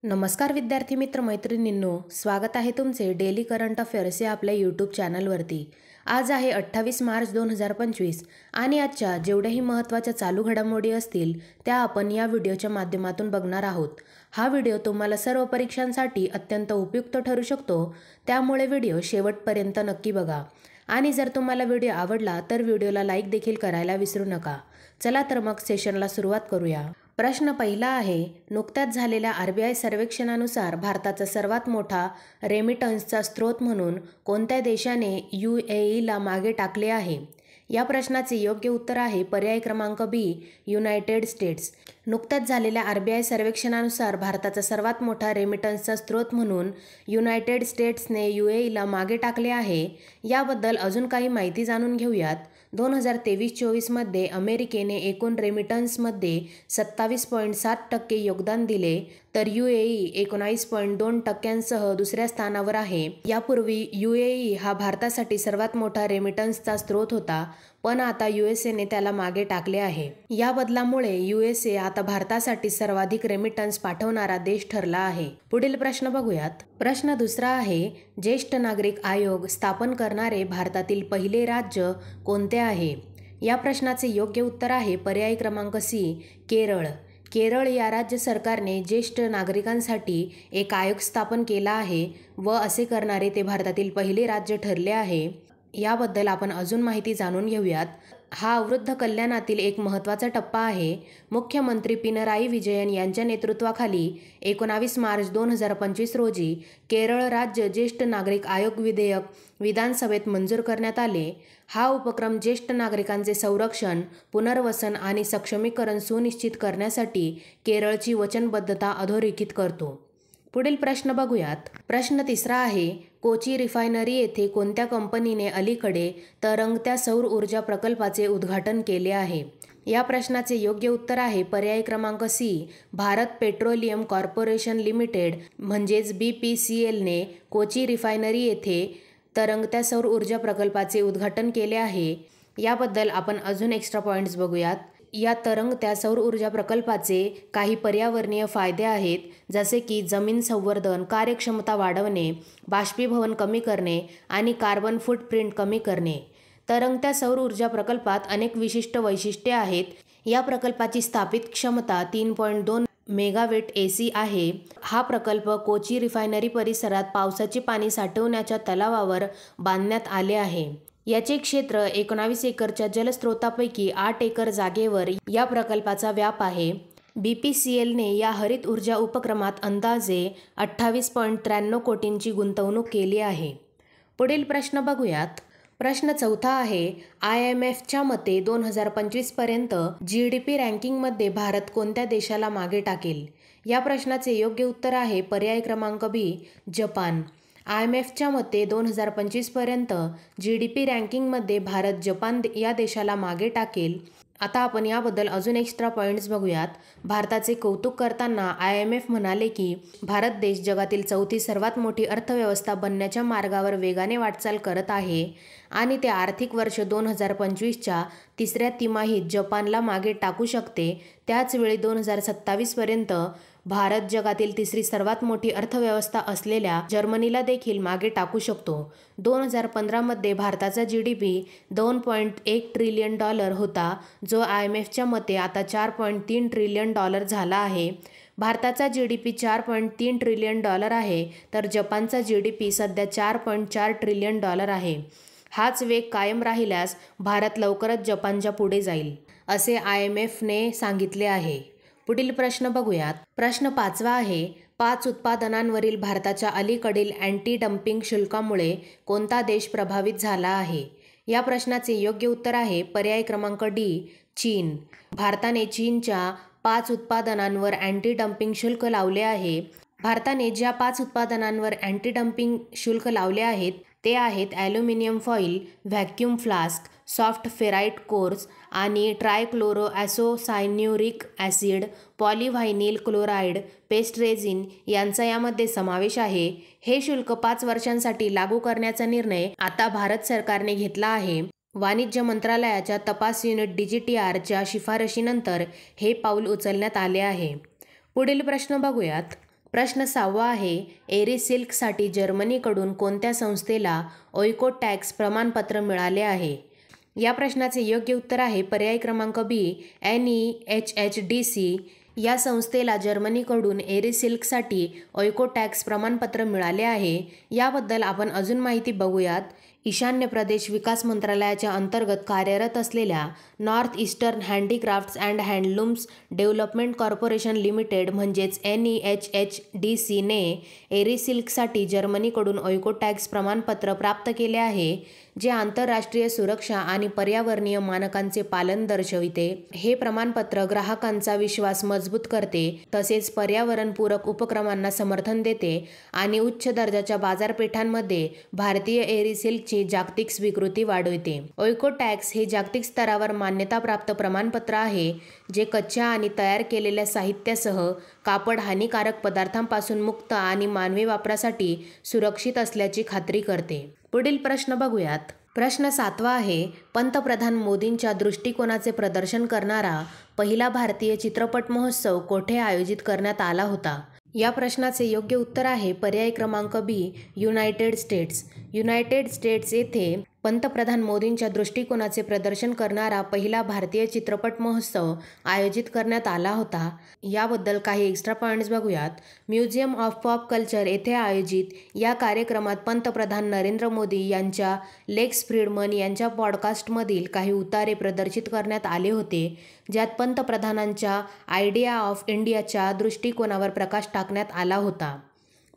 नमस्कार विद्यार्थी मित्र मैत्रिणींनो, स्वागत आहे तुमचे डेली करंट अफेअर्स या आपल्या यूट्यूब चॅनलवरती। आज आहे 28 मार्च 2025 आणि आजच्या जेवढ्याही महत्त्वाच्या चालू घडामोडी असतील त्या आपण या व्हिडिओच्या माध्यमातून बघणार आहोत। हा व्हिडिओ तुम्हाला सर्व परीक्षांसाठी अत्यंत उपयुक्त ठरू शकतो, त्यामुळे व्हिडिओ शेवटपर्यंत नक्की बघा। आणि जर तुम्हाला व्हिडिओ आवडला तर व्हिडिओला लाईक देखील करायला विसरू नका। चला तर मग सेशनला सुरुवात करूया। प्रश्न पहिला आहे, नुकत्याच झालेल्या RBI सर्वेक्षणानुसार भारताचा सर्वात मोठा रेमिटन्सचा स्रोत म्हणून कोणत्या देशाने UAEला मागे टाकले आहे? या प्रश्नाचे योग्य उत्तर आहे पर्याय क्रमांक B, युनायटेड स्टेट्स। नुकत्याच झालेल्या RBI सर्वेक्षणानुसार भारताचा सर्वात मोठा रेमिटन्सचा स्रोत म्हणून युनायटेड स्टेट्सने UAEला मागे टाकले आहे। याबद्दल अजून काही माहिती जाणून घेऊयात। 2023-24 मध्ये अमेरिकेने एकूण रेमिटन्समध्ये 27.7% योगदान दिले, तर UAE 19.2%सह दुसऱ्या स्थानावर आहे। यापूर्वी UAE हा भारतासाठी सर्वात मोठा रेमिटन्सचा स्रोत होता, पण आता USAने त्याला मागे टाकले आहे। या बदलामुळे USA आता भारतासाठी सर्वाधिक रेमिटन्स पाठवणारा देश ठरला आहे। पुढील प्रश्न बघूयात। प्रश्न दुसरा आहे, ज्येष्ठ नागरिक आयोग स्थापन करणारे भारतातील पहिले राज्य कोणते आहे? या प्रश्नाचे योग्य उत्तर आहे पर्याय क्रमांक C, केरळ। केरळ या राज्य सरकारने ज्येष्ठ नागरिकांसाठी एक आयोग स्थापन केला आहे व असे करणारे ते भारतातील पहिले राज्य ठरले आहे। याबद्दल आपण अजून माहिती जाणून घेऊयात। हा वृद्ध कल्याणातील एक महत्त्वाचा टप्पा आहे। मुख्यमंत्री पिनराई विजयन यांच्या नेतृत्वाखाली 19 मार्च 2025 रोजी केरळ राज्य ज्येष्ठ नागरिक आयोग विधेयक विधानसभेत मंजूर करण्यात आले। हा उपक्रम ज्येष्ठ नागरिकांचे संरक्षण, पुनर्वसन आणि सक्षमीकरण सुनिश्चित करण्यासाठी केरळची वचनबद्धता अधोरेखित करतो। पुढील प्रश्न बघूयात। प्रश्न तिसरा आहे, कोची रिफायनरी येथे कोणत्या कंपनीने अलीकडे तरंगत्या सौर ऊर्जा प्रकल्पाचे उद्घाटन केले आहे? या प्रश्नाचे योग्य उत्तर आहे पर्याय क्रमांक C, Bharat petroleum corporation limited म्हणजेच BPCLने कोची रिफायनरी येथे तरंगत्या सौर ऊर्जा प्रकल्पाचे उद्घाटन केले आहे। याबद्दल आपण अजून एक्स्ट्रा पॉईंट्स बघूयात। या तरंगत्या सौर ऊर्जा प्रकल्पाचे काही पर्यावरणीय फायदे आहेत, जसे की जमीन संवर्धन, कार्यक्षमता वाढवणे, बाष्पीभवन कमी करणे आणि कार्बन फूटप्रिंट कमी करणे। तरंगत्या सौर ऊर्जा प्रकल्पात अनेक विशिष्ट वैशिष्ट्ये आहेत। या प्रकल्पाची स्थापित क्षमता 3.2 मेगावॅट AC आहे। हा प्रकल्प कोची रिफायनरी परिसरात पावसाचे पाणी साठवण्याच्या तलावावर बांधण्यात आले आहे। याचे क्षेत्र 19 एकरच्या जलस्रोतापैकी 8 एकर जागेवर या प्रकल्पाचा व्याप आहे। BPCLने या हरित ऊर्जा उपक्रमात अंदाजे 28.93 कोटींची गुंतवणूक केली आहे। पुढील प्रश्न बघूयात। प्रश्न चौथा आहे, IMFच्या मते 2025 पर्यंत GDP रँकिंगमध्ये भारत कोणत्या देशाला मागे टाकेल? या प्रश्नाचे योग्य उत्तर आहे पर्याय क्रमांक B, जपान। IMFच्या मते 2025 पर्यंत GDP रँकिंगमध्ये भारत जपान या देशाला मागे टाकेल। आता आपण याबद्दल अजून एक्स्ट्रा पॉईंट्स बघूयात। भारताचे कौतुक करताना IMF म्हणाले की भारत देश जगातील चौथी सर्वात मोठी अर्थव्यवस्था बनण्याच्या मार्गावर वेगाने वाटचाल करत आहे आणि ते आर्थिक वर्ष 2025च्या तिसऱ्या तिमाहीत जपानला मागे टाकू शकते। त्याचवेळी 2027 पर्यंत भारत जगातील तिसरी सर्वात मोठी अर्थव्यवस्था असलेल्या जर्मनीला देखील मागे टाकू शकतो। 2015 मध्ये भारताचा GDP $2.1 ट्रिलियन होता, जो IMFच्या मते आता $4.3 ट्रिलियन झाला आहे। भारताचा GDP $4.3 ट्रिलियन आहे, तर जपानचा GDP सध्या $4.4 ट्रिलियन आहे। हाच वेग कायम राहिल्यास भारत लवकरच जपानच्या पुढे जाईल, असे IMFने सांगितले आहे। पुढील प्रश्न बघूयात। प्रश्न पाचवा आहे, 5 उत्पादनांवरील भारताच्या अलीकडील अँटी डम्पिंग शुल्कामुळे कोणता देश प्रभावित झाला आहे? या प्रश्नाचे योग्य उत्तर आहे पर्याय क्रमांक D, चीन। भारताने चीनच्या 5 उत्पादनांवर अँटी डम्पिंग शुल्क लावले आहे। भारताने ज्या 5 उत्पादनांवर अँटी डम्पिंग शुल्क लावले आहेत ते आहेत aluminium foil, vacuum flask, soft ferrite course आणि ट्रायक्लोरोॲसोसायन्यूरिक ॲसिड, पॉलिव्हायनिल क्लोराईड, पेस्ट रेझिन यांचा यामध्ये समावेश आहे। हे शुल्क 5 वर्षांसाठी लागू करण्याचा निर्णय आता भारत सरकारने घेतला आहे। वाणिज्य मंत्रालयाच्या तपास युनिट DGTRच्या शिफारशीनंतर हे पाऊल उचलण्यात आले आहे। पुढील प्रश्न बघूयात। प्रश्न 6वा आहे, एरी सिल्कसाठी जर्मनीकडून कोणत्या संस्थेला ओइकोटॅक्स प्रमाणपत्र मिळाले आहे? या प्रश्नाचे योग्य उत्तर आहे पर्याय क्रमांक बी, NEHHDC. या संस्थेला जर्मनीकडून एरी सिल्कसाठी ओइकोटॅक्स प्रमाणपत्र मिळाले आहे. याबद्दल आपण अजून माहिती बघूयात. ईशान्य प्रदेश विकास मंत्रालयाच्या अंतर्गत कार्यरत असलेल्या north eastern handicrafts and handlooms development corporation limited म्हणजेच NEHHDC ने एरी सिल्कसाठी जर्मनीकडून ओइकोटॅक्स प्रमाणपत्र प्राप्त केले आहे, जे आंतरराष्ट्रीय सुरक्षा आणि पर्यावरणीय मानकांचे पालन दर्शविते. हे प्रमाणपत्र ग्राहकांचा विश्वास मजबूत करते, तसेच पर्यावरणपूरक उपक्रमांना समर्थन देते आणि उच्च दर्जाच्या बाजारपेठांमध्ये भारतीय एरी सिल्कची जागतिक स्वीकृती वाढवते. ओइकोटॅक्स हे जागतिक स्तरावर मान्यताप्राप्त प्रमाणपत्र आहे, जे कच्च्या आणि तयार केलेल्या साहित्यासह कापड हानिकारक पदार्थांपासून मुक्त आणि मानवी वापरासाठी सुरक्षित असल्याची खात्री करते. पुढील प्रश्न बघूयात. प्रश्न 7वा आहे, पंतप्रधान मोदींच्या दृष्टिकोनाचे प्रदर्शन करणारा पहिला भारतीय चित्रपट महोत्सव कोठे आयोजित करण्यात आला होता? या प्रश्नाचे योग्य उत्तर आहे पर्याय क्रमांक बी, युनायटेड स्टेट्स. युनायटेड स्टेट्स येथे पंतप्रधान मोदींच्या दृष्टिकोनाचे प्रदर्शन करणारा पहिला भारतीय चित्रपट महोत्सव आयोजित करण्यात आला होता. याबद्दल काही एक्स्ट्रा पॉईंट्स बघूयात. म्युझियम ऑफ पॉप कल्चर येथे आयोजित या कार्यक्रमात पंतप्रधान नरेंद्र मोदी यांच्या लेक्स फ्रीडमन यांच्या पॉडकास्टमधील काही उतारे प्रदर्शित करण्यात आले होते, ज्यात पंतप्रधानांच्या आयडिया ऑफ इंडियाच्या दृष्टिकोनावर प्रकाश टाकण्यात आला होता.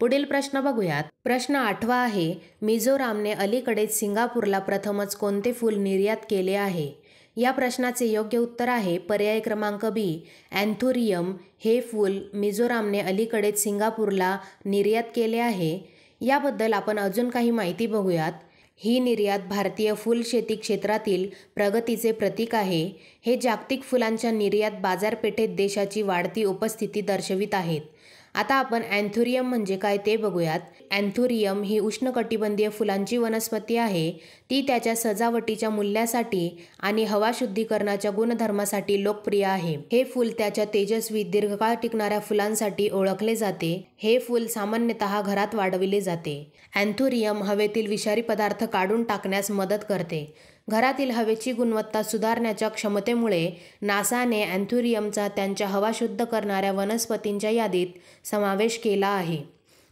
पुढील प्रश्न बघूयात. प्रश्न 8वा आहे, मिझोरामने अलीकडेच सिंगापूरला प्रथमच कोणते फूल निर्यात केले आहे? या प्रश्नाचे योग्य उत्तर आहे पर्याय क्रमांक बी, अँथुरियम. हे फूल मिझोरामने अलीकडेच सिंगापूरला निर्यात केले आहे. याबद्दल आपण अजून काही माहिती बघूयात. ही निर्यात भारतीय फुलशेती क्षेत्रातील प्रगतीचे प्रतीक आहे. हे जागतिक फुलांच्या निर्यात बाजारपेठेत देशाची वाढती उपस्थिती दर्शवित आहेत. आता आपण अँथुरियम म्हणजे काय ते बघूयात. अँथुरियम ही उष्णकटिबंधीय फुलांची वनस्पती आहे. ती त्याच्या सजावटीच्या मूल्यासाठी आणि हवा शुद्धीकरणाच्या गुणधर्मासाठी लोकप्रिय आहे. हे फूल त्याच्या तेजस्वी दीर्घकाळ टिकणाऱ्या फुलांसाठी ओळखले जाते. हे फूल सामान्यतः घरात वाढविले जाते. अँथुरियम हवेतील विषारी पदार्थ काढून टाकण्यास मदत करते. घरातील हवेची गुणवत्ता सुधारण्याच्या क्षमतेमुळे नासाने अँथुरियमचा त्यांच्या हवा शुद्ध करणाऱ्या वनस्पतींच्या यादीत समावेश केला आहे.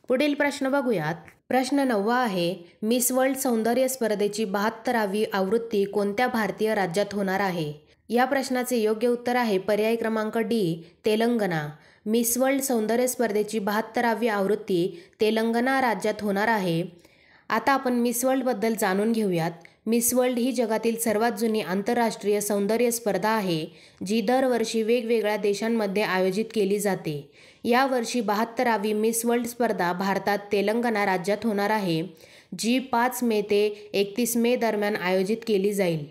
पुढील प्रश्न बघूयात. प्रश्न 9वा आहे, मिस वर्ल्ड सौंदर्य स्पर्धेची 72वी आवृत्ती कोणत्या भारतीय राज्यात होणार आहे? या प्रश्नाचे योग्य उत्तर आहे पर्याय क्रमांक डी, तेलंगणा. मिस वर्ल्ड सौंदर्य स्पर्धेची 72वी आवृत्ती तेलंगणा राज्यात होणार आहे. आता आपण मिस वर्ल्डबद्दल जाणून घेऊयात. मिस वर्ल्ड ही जगातील सर्वात जुनी आंतरराष्ट्रीय सौंदर्य स्पर्धा आहे, जी दरवर्षी वेगवेगळ्या देशांमध्ये आयोजित केली जाते. यावर्षी 72वी मिस वर्ल्ड स्पर्धा भारतात तेलंगणा राज्यात होणार आहे, जी 5 मे ते 31 मे दरम्यान आयोजित केली जाईल.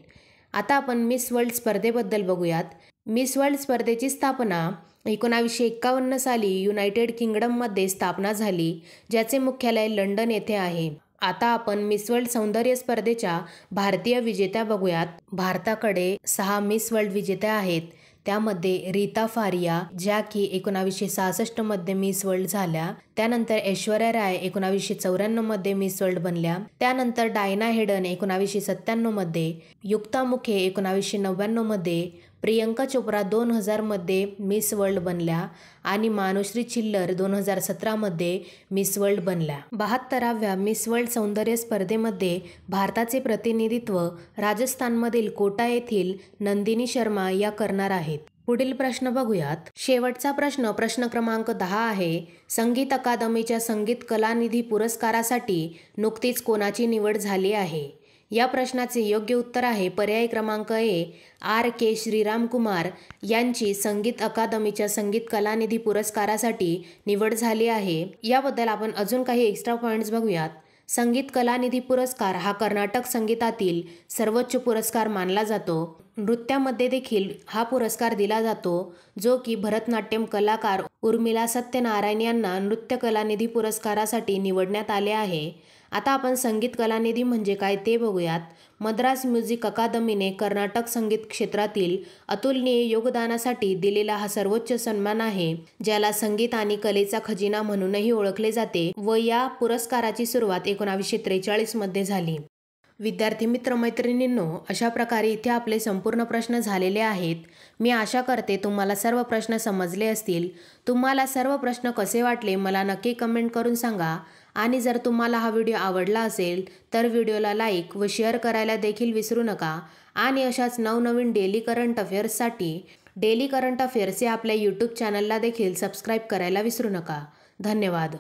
आता आपण मिस वर्ल्ड स्पर्धेबद्दल बघूयात. मिस वर्ल्ड स्पर्धेची स्थापना 1951 साली युनायटेड किंगडममध्ये स्थापना झाली, ज्याचे मुख्यालय लंडन येथे आहे. आता आपण मिस वर्ल्ड सौंदर्य स्पर्धेच्या भारतीय विजेत्या बघूयात. भारताकडे 6 मिस वर्ल्ड विजेत्या आहेत. त्यामध्ये रीता फारिया, ज्या की 1966 मध्ये मिस वर्ल्ड झाल्या. त्यानंतर ऐश्वर्या राय 1994 मध्ये मिस वर्ल्ड बनल्या. त्यानंतर डायना हेडन 1997 मध्ये, युक्ता मुखे 1999 मध्ये, प्रियंका चोप्रा 2000 मध्ये मिस वर्ल्ड बनल्या आणि मानुश्री छिल्लर 2017 मध्ये मिस वर्ल्ड बनल्या. 72व्या मिस वर्ल्ड सौंदर्य स्पर्धेमध्ये भारताचे प्रतिनिधित्व राजस्थानमधील कोटा येथील नंदिनी शर्मा या करणार आहेत. पुढील प्रश्न बघूयात. शेवटचा प्रश्न क्रमांक 10 आहे. संगीत अकादमीच्या संगीत कलानिधी पुरस्कारासाठी नुकतीच कोणाची निवड झाली आहे? या प्रश्नाचे योग्य उत्तर आहे पर्याय क्रमांक ए, RK श्रीराम कुमार यांची संगीत अकादमीच्या संगीत कलानिधी पुरस्कारासाठी निवड झाली आहे. याबद्दल आपण अजून काही एक्स्ट्रा पॉईंट्स बघूयात. संगीत कलानिधी पुरस्कार हा कर्नाटक संगीतातील सर्वोच्च पुरस्कार मानला जातो. नृत्यामध्ये देखील हा पुरस्कार दिला जातो, जो की भरतनाट्यम कलाकार उर्मिला सत्यनारायण यांना नृत्य कलानिधी पुरस्कारासाठी निवडण्यात आले आहे. आता आपण संगीत कलानिधी म्हणजे काय ते बघूयात. मद्रास म्युझिक अकादमीने कर्नाटक संगीत क्षेत्रातील अतुलनीय योगदानासाठी दिलेला हा सर्वोच्च सन्मान आहे, ज्याला संगीत आणि कलेचा खजिना म्हणूनही ओळखले जाते व या पुरस्काराची सुरुवात 1943 मध्ये झाली. विद्यार्थी मित्र मैत्रिणींनो, अशा प्रकारे इथे आपले संपूर्ण प्रश्न झालेले आहेत. मी आशा करते तुम्हाला सर्व प्रश्न समजले असतील. तुम्हाला सर्व प्रश्न कसे वाटले मला नक्की कमेंट करून सांगा. आणि जर तुम्हाला हा व्हिडिओ आवडला असेल तर व्हिडिओला लाईक व शेअर करायला देखील विसरू नका. आणि अशाच नवनवीन डेली करंट अफेअर्ससाठी डेली करंट अफेअर्स या आपल्या यूट्यूब चॅनलला देखील सबस्क्राईब करायला विसरू नका. धन्यवाद.